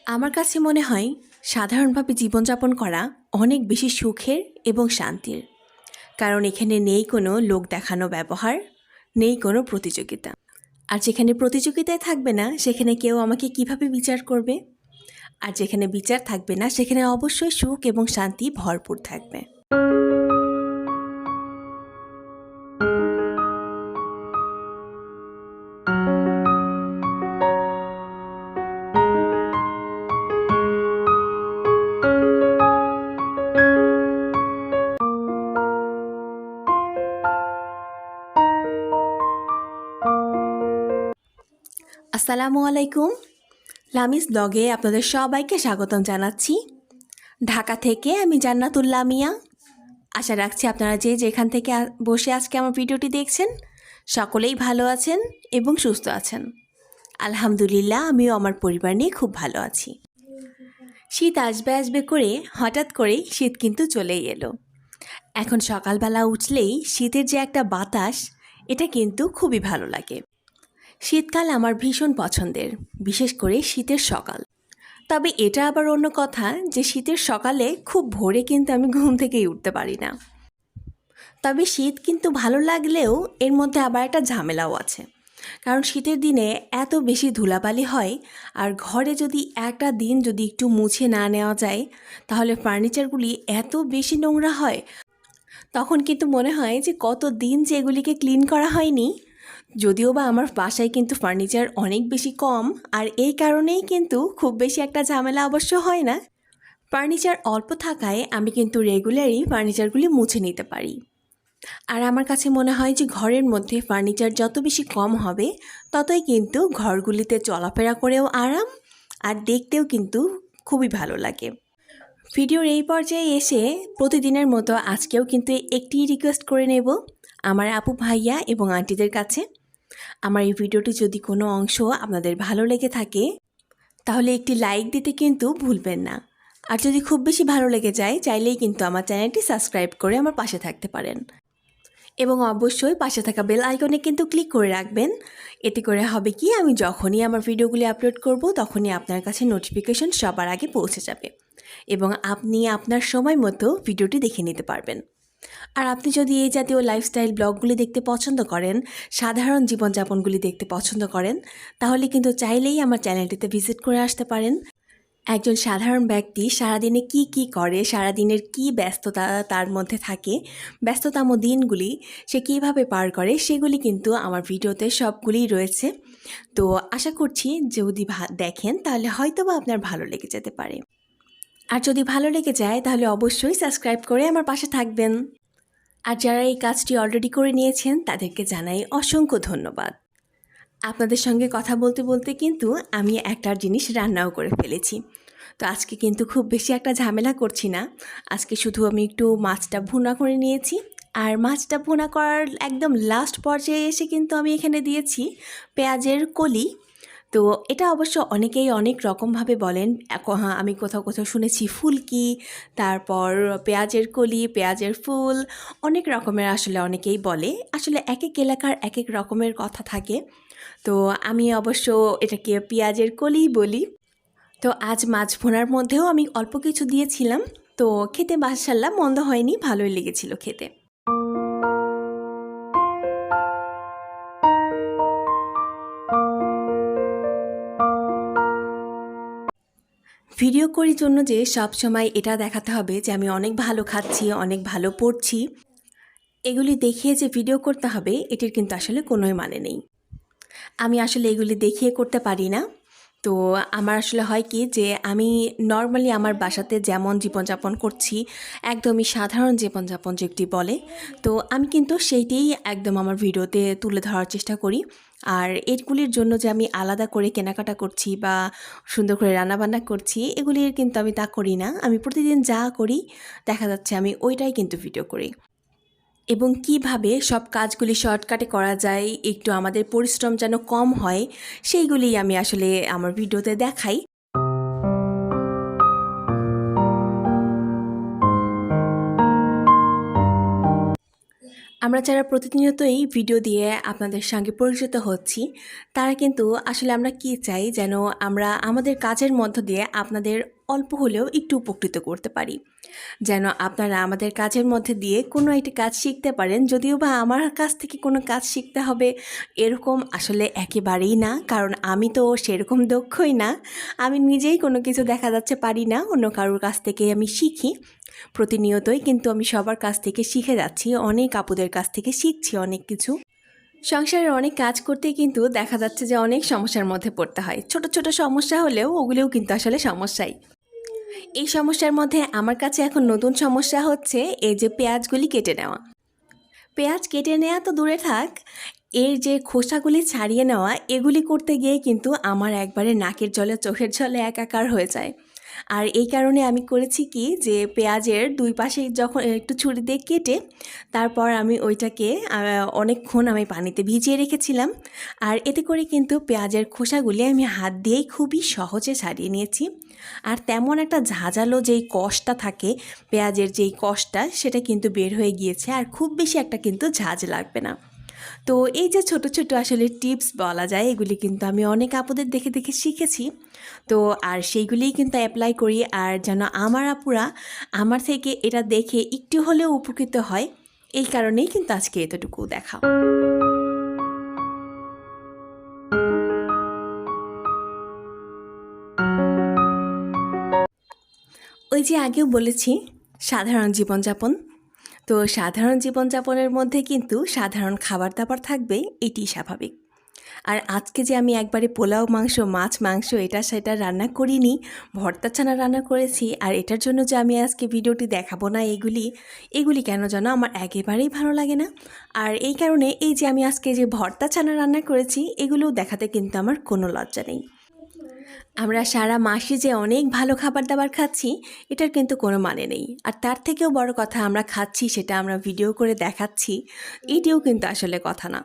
আমার কাছে মনে হয় সাধারণভাবে জীবনযাপন করা অনেক বেশি সুখের এবং শান্তির। কারণ এখানে নেই কোনো লোক দেখানো ব্যবহার, নেই কোনো প্রতিযোগিতা। আর যেখানে প্রতিযোগিতায় থাকবে না সেখানে কেউ আমাকে কিভাবে বিচার করবে? আর যেখানে বিচার থাকবে না সেখানে অবশ্যই সুখ এবং শান্তি ভরপুর থাকবে। আসসালামু আলাইকুম। লামিস ব্লগে আপনাদের সবাইকে স্বাগতম জানাচ্ছি। ঢাকা থেকে আমি জান্নাতুল্লাহ মিয়া। আশা রাখছি আপনারা যে যেখান থেকে বসে আজকে আমার ভিডিওটি দেখছেন সকলেই ভালো আছেন এবং সুস্থ আছেন। আলহামদুলিল্লাহ, আমিও আমার পরিবার নিয়ে খুব ভালো আছি। শীত আসবে আসবে করে হঠাৎ করেই শীত কিন্তু চলেই এলো। এখন সকালবেলা উঠলেই শীতের যে একটা বাতাস, এটা কিন্তু খুবই ভালো লাগে। শীতকাল আমার ভীষণ পছন্দের, বিশেষ করে শীতের সকাল। তবে এটা আবার অন্য কথা যে শীতের সকালে খুব ভোরে কিন্তু আমি ঘুম থেকেই উঠতে পারি না। তবে শীত কিন্তু ভালো লাগলেও এর মধ্যে আবার একটা ঝামেলাও আছে। কারণ শীতের দিনে এত বেশি ধুলাবালি হয়, আর ঘরে যদি একটা দিন যদি একটু মুছে না নেওয়া যায় তাহলে ফার্নিচারগুলি এত বেশি নোংরা হয়, তখন কিন্তু মনে হয় যে কত দিন যে এগুলিকে ক্লিন করা হয়নি। যদিও বা আমার বাসায় কিন্তু ফার্নিচার অনেক বেশি কম, আর এই কারণেই কিন্তু খুব বেশি একটা ঝামেলা অবশ্য হয় না। ফার্নিচার অল্প থাকায় আমি কিন্তু রেগুলারই ফার্নিচারগুলি মুছে নিতে পারি। আর আমার কাছে মনে হয় যে ঘরের মধ্যে ফার্নিচার যত বেশি কম হবে ততই কিন্তু ঘরগুলিতে চলাফেরা করেও আরাম, আর দেখতেও কিন্তু খুবই ভালো লাগে। ভিডিওর এই পর্যায়ে এসে প্রতিদিনের মতো আজকেও কিন্তু একটি রিকোয়েস্ট করে নেব আমার আপু ভাইয়া এবং আন্টিদের কাছে। আমার এই ভিডিওটি যদি কোনো অংশ আপনাদের ভালো লেগে থাকে তাহলে একটি লাইক দিতে কিন্তু ভুলবেন না। আর যদি খুব বেশি ভালো লেগে যায় চাইলেই কিন্তু আমার চ্যানেলটি সাবস্ক্রাইব করে আমার পাশে থাকতে পারেন। এবং অবশ্যই পাশে থাকা বেল আইকনে কিন্তু ক্লিক করে রাখবেন। এতে করে হবে কি, আমি যখনই আমার ভিডিওগুলি আপলোড করব তখনই আপনার কাছে নোটিফিকেশন সবার আগে পৌঁছে যাবে এবং আপনি আপনার সময় মতো ভিডিওটি দেখে নিতে পারবেন। আর আপনি যদি এই জাতীয় লাইফস্টাইল ব্লগগুলি দেখতে পছন্দ করেন, সাধারণ জীবনযাপনগুলি দেখতে পছন্দ করেন, তাহলে কিন্তু চাইলেই আমার চ্যানেলটিতে ভিজিট করে আসতে পারেন। একজন সাধারণ ব্যক্তি সারাদিনে কি করে, সারাদিনের কি ব্যস্ততা তার মধ্যে থাকে, ব্যস্ততম দিনগুলি সে কীভাবে পার করে, সেগুলি কিন্তু আমার ভিডিওতে সবগুলিই রয়েছে। তো আশা করছি যদি দেখেন তাহলে হয়তোবা আপনার ভালো লেগে যেতে পারে। আর যদি ভালো লেগে যায় তাহলে অবশ্যই সাবস্ক্রাইব করে আমার পাশে থাকবেন। আর যারা এই কাজটি অলরেডি করে নিয়েছেন তাদেরকে জানাই অসংখ্য ধন্যবাদ। আপনাদের সঙ্গে কথা বলতে বলতে কিন্তু আমি একটা জিনিস রান্নাও করে ফেলেছি। তো আজকে কিন্তু খুব বেশি একটা ঝামেলা করছি না। আজকে শুধু আমি একটু মাছটা ভুনা করে নিয়েছি। আর মাছটা ভুনা করার একদম লাস্ট পর্যায়ে এসে কিন্তু আমি এখানে দিয়েছি পেঁয়াজের কলি। তো এটা অবশ্য অনেকেই অনেক রকমভাবে বলেন। আমি কোথাও কোথাও শুনেছি ফুলকি, তারপর পেঁয়াজের কলি, পেঁয়াজের ফুল, অনেক রকমের আসলে অনেকেই বলে। আসলে এক এক এলাকার এক এক রকমের কথা থাকে। তো আমি অবশ্য এটাকে পেঁয়াজের কলিই বলি। তো আজ মাছ ভুনার মধ্যেও আমি অল্প কিছু দিয়েছিলাম। তো খেতে মাশাআল্লাহ মন্দ হয়নি, ভালোই লেগেছিল খেতে। ভিডিও করার জন্য যে সব সময় এটা দেখাতে হবে যে আমি অনেক ভালো খাচ্ছি, অনেক ভালো পড়ছি, এগুলি দেখিয়ে যে ভিডিও করতে হবে এটির কিন্তু আসলে কোনোই মানে নেই। আমি আসলে এগুলি দেখিয়ে করতে পারি না। তো আমার আসলে হয় কি যে আমি নর্মালি আমার বাসাতে যেমন জীবনযাপন করছি, একদমই সাধারণ জীবনযাপন যেটি বলে, তো আমি কিন্তু সেইটাই একদম আমার ভিডিওতে তুলে ধরার চেষ্টা করি। আর এগুলির জন্য যে আমি আলাদা করে কেনাকাটা করছি বা সুন্দর করে রান্নাবান্না করছি, এগুলির কিন্তু আমি তা করি না। আমি প্রতিদিন যা করি দেখা যাচ্ছে আমি ওইটাই কিন্তু ভিডিও করি। এবং কিভাবে সব কাজগুলি শর্টকাটে করা যায়, একটু আমাদের পরিশ্রম যেন কম হয়, সেইগুলিই আমি আসলে আমার ভিডিওতে দেখাই। আমরা যারা প্রতিনিয়তই ভিডিও দিয়ে আপনাদের সঙ্গে পরিচিত হচ্ছি, তারা কিন্তু আসলে আমরা কি চাই যেন আমরা আমাদের কাজের মধ্য দিয়ে আপনাদের অল্প হলেও একটু উপকৃত করতে পারি। যেন আপনারা আমাদের কাজের মধ্যে দিয়ে কোনো একটি কাজ শিখতে পারেন। যদিও বা আমার কাছ থেকে কোনো কাজ শিখতে হবে এরকম আসলে একেবারেই না, কারণ আমি তো সেরকম দক্ষই না। আমি নিজেই কোনো কিছু দেখা যাচ্ছে পারি না, অন্য কারোর কাছ থেকে আমি শিখি। প্রতিনিয়তই কিন্তু আমি সবার কাছ থেকে শিখে যাচ্ছি, অনেক আপুদের কাছ থেকে শিখছি অনেক কিছু। সংসারের অনেক কাজ করতে কিন্তু দেখা যাচ্ছে যে অনেক সমস্যার মধ্যে পড়তে হয়। ছোট ছোট সমস্যা হলেও ওগুলোও কিন্তু আসলে সমস্যাই। এই সমস্যার মধ্যে আমার কাছে এখন নতুন সমস্যা হচ্ছে এই যে পেঁয়াজগুলি কেটে নেওয়া। পেঁয়াজ কেটে নেওয়া তো দূরে থাক, এর যে খোসাগুলি ছাড়িয়ে নেওয়া, এগুলি করতে গিয়ে কিন্তু আমার একবারে নাকের জলে চোখের জলে একাকার হয়ে যায়। আর এই কারণে আমি করেছি কি, যে পেঁয়াজের দুই পাশে যখন একটু ছুরি দিয়ে কেটে তারপর আমি ওইটাকে অনেকক্ষণ আমি পানিতে ভিজিয়ে রেখেছিলাম। আর এতে করে কিন্তু পেঁয়াজের খোসাগুলি আমি হাত দিয়েই খুবই সহজে ছাড়িয়ে নিয়েছি। আর তেমন একটা ঝাঁঝালো যেই কষটা থাকে, পেঁয়াজের যেই কষটা, সেটা কিন্তু বের হয়ে গিয়েছে। আর খুব বেশি একটা কিন্তু ঝাঁঝ লাগবে না। তো এই যে ছোট ছোট আসলে টিপস বলা যায়, এগুলি কিন্তু আমি অনেক আপুদের দেখে দেখে শিখেছি। তো আর সেইগুলিই কিন্তু অ্যাপ্লাই করি, আর যেন আমার আপুরা আমার থেকে এটা দেখে একটু হলেও উপকৃত হয়, এই কারণেই কিন্তু আজকে এতটুকু দেখা। ওই যে আগেও বলেছি, সাধারণ জীবনযাপন। তো সাধারণ জীবনযাপনের মধ্যে কিন্তু সাধারণ খাবার দাবার থাকবে, এটি স্বাভাবিক। আর আজকে যে আমি একবারে পোলাও মাংস, মাছ মাংস, এটা সেটা রান্না করিনি, ভর্তা ছানা রান্না করেছি। আর এটার জন্য যে আমি আজকে ভিডিওটি দেখাবো না, এগুলি কেন যেন আমার একেবারেই ভালো লাগে না। আর এই কারণে এই যে আমি আজকে যে ভর্তা ছানা রান্না করেছি, এগুলোও দেখাতে কিন্তু আমার কোনো লজ্জা নেই। আমরা সারা মাসে যে অনেক ভালো খাবার দাবার খাচ্ছি, এটার কিন্তু কোনো মানে নেই। আর তার থেকেও বড় কথা, আমরা খাচ্ছি সেটা আমরা ভিডিও করে দেখাচ্ছি, এটিও কিন্তু আসলে কথা না।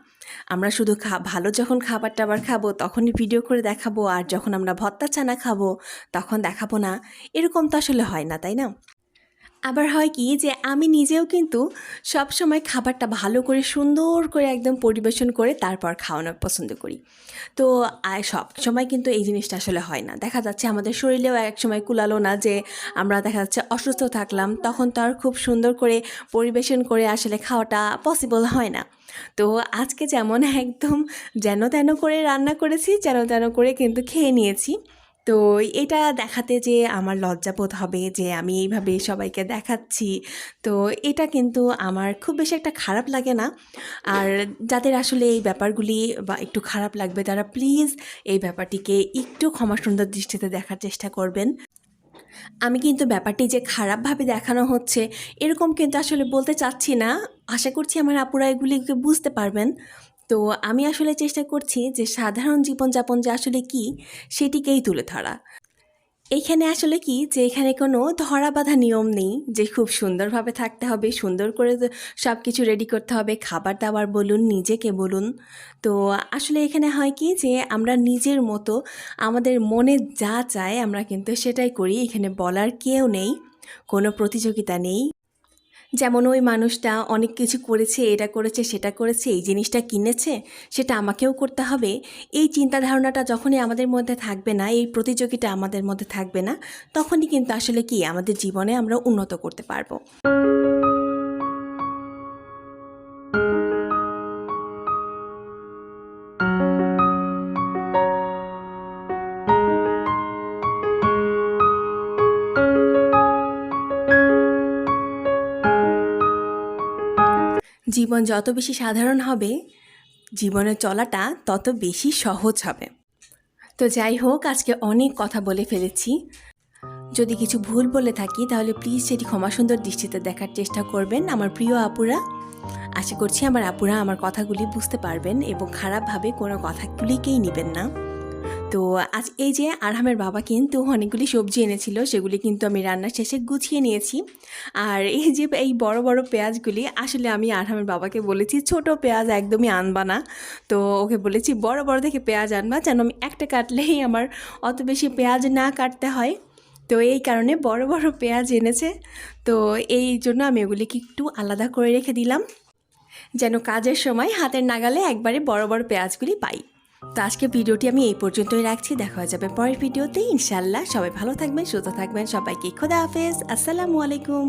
আমরা শুধু ভালো যখন খাবার টাবার খাবো তখনই ভিডিও করে দেখাবো, আর যখন আমরা ভর্তা চানা খাবো তখন দেখাবো না, এরকম তো আসলে হয় না, তাই না? আবার হয় কি, যে আমি নিজেও কিন্তু সব সময় খাবারটা ভালো করে সুন্দর করে একদম পরিবেশন করে তারপর খাওয়ানো পছন্দ করি। তো সব সময় কিন্তু এই জিনিসটা আসলে হয় না। দেখা যাচ্ছে আমাদের শরীরেও এক সময় কুলালো না, যে আমরা দেখা যাচ্ছে অসুস্থ থাকলাম, তখন তো আর খুব সুন্দর করে পরিবেশন করে আসলে খাওয়াটা পসিবল হয় না। তো আজকে যেমন একদম যেন তেন করে রান্না করেছি, যেন তেন করে কিন্তু খেয়ে নিয়েছি। তো এটা দেখাতে যে আমার লজ্জাবোধ হবে যে আমি এইভাবে সবাইকে দেখাচ্ছি, তো এটা কিন্তু আমার খুব বেশি একটা খারাপ লাগে না। আর যাদের আসলে এই ব্যাপারগুলি বা একটু খারাপ লাগবে, তারা প্লিজ এই ব্যাপারটিকে একটু ক্ষমা সুন্দর দৃষ্টিতে দেখার চেষ্টা করবেন। আমি কিন্তু ব্যাপারটি যে খারাপভাবে দেখানো হচ্ছে এরকম কিন্তু আসলে বলতে চাচ্ছি না। আশা করছি আমার আপুরা এগুলিকে বুঝতে পারবেন। তো আমি আসলে চেষ্টা করছি যে সাধারণ জীবনযাপন যে আসলে কি, সেটিকেই তুলে ধরা। এইখানে আসলে কি, যে এখানে কোনো ধরা বাঁধা নিয়ম নেই যে খুব সুন্দরভাবে থাকতে হবে, সুন্দর করে সব কিছু রেডি করতে হবে, খাবার দাবার বলুন, নিজেকে বলুন। তো আসলে এখানে হয় কি, যে আমরা নিজের মতো আমাদের মনে যা চায় আমরা কিন্তু সেটাই করি। এখানে বলার কেউ নেই, কোনো প্রতিযোগিতা নেই। যেমন ওই মানুষটা অনেক কিছু করেছে, এটা করেছে, সেটা করেছে, এই জিনিসটা কিনেছে, সেটা আমাকেও করতে হবে। এই চিন্তা ধারণাটা যখনই আমাদের মধ্যে থাকবে না, এই প্রতিযোগিতা আমাদের মধ্যে থাকবে না, তখনই কিন্তু আসলে কি আমাদের জীবনে আমরা উন্নত করতে পারবো। জীবন যত বেশি সাধারণ হবে, জীবনে চলাটা তত বেশি সহজ হবে। তো যাই হোক, আজকে অনেক কথা বলে ফেলেছি। যদি কিছু ভুল বলে থাকি তাহলে প্লিজ সেটি ক্ষমা সুন্দর দৃষ্টিতে দেখার চেষ্টা করবেন আমার প্রিয় আপুরা। আশা করছি আমার আপুরা আমার কথাগুলি বুঝতে পারবেন এবং খারাপভাবে কোনো কথাগুলিকেই নেবেন না। তো আজ এই যে আরহামের বাবা কিন্তু অনেকগুলি সবজি এনেছিল, সেগুলি কিন্তু আমি রান্নার শেষে গুছিয়ে নিয়েছি। আর এই যে এই বড় বড় পেঁয়াজগুলি, আসলে আমি আরহামের বাবাকে বলেছি ছোট পেঁয়াজ একদমই আনবা না। তো ওকে বলেছি বড় বড় দেখে পেঁয়াজ আনবা, যেন আমি একটা কাটলেই আমার অত বেশি পেঁয়াজ না কাটতে হয়। তো এই কারণে বড় বড় পেঁয়াজ এনেছে। তো এই জন্য আমি ওগুলিকে একটু আলাদা করে রেখে দিলাম। যেন কাজের সময় হাতের নাগালে একবারে বড় বড় পেঁয়াজগুলি পাই। তো আজকে ভিডিওটি আমি এই পর্যন্তই রাখছি। দেখা হয়ে যাবে পরের ভিডিওতে ইনশাল্লাহ। সবাই ভালো থাকবেন, সুস্থ থাকবেন। সবাইকে খোদা হাফেজ, আসসালামু আলাইকুম।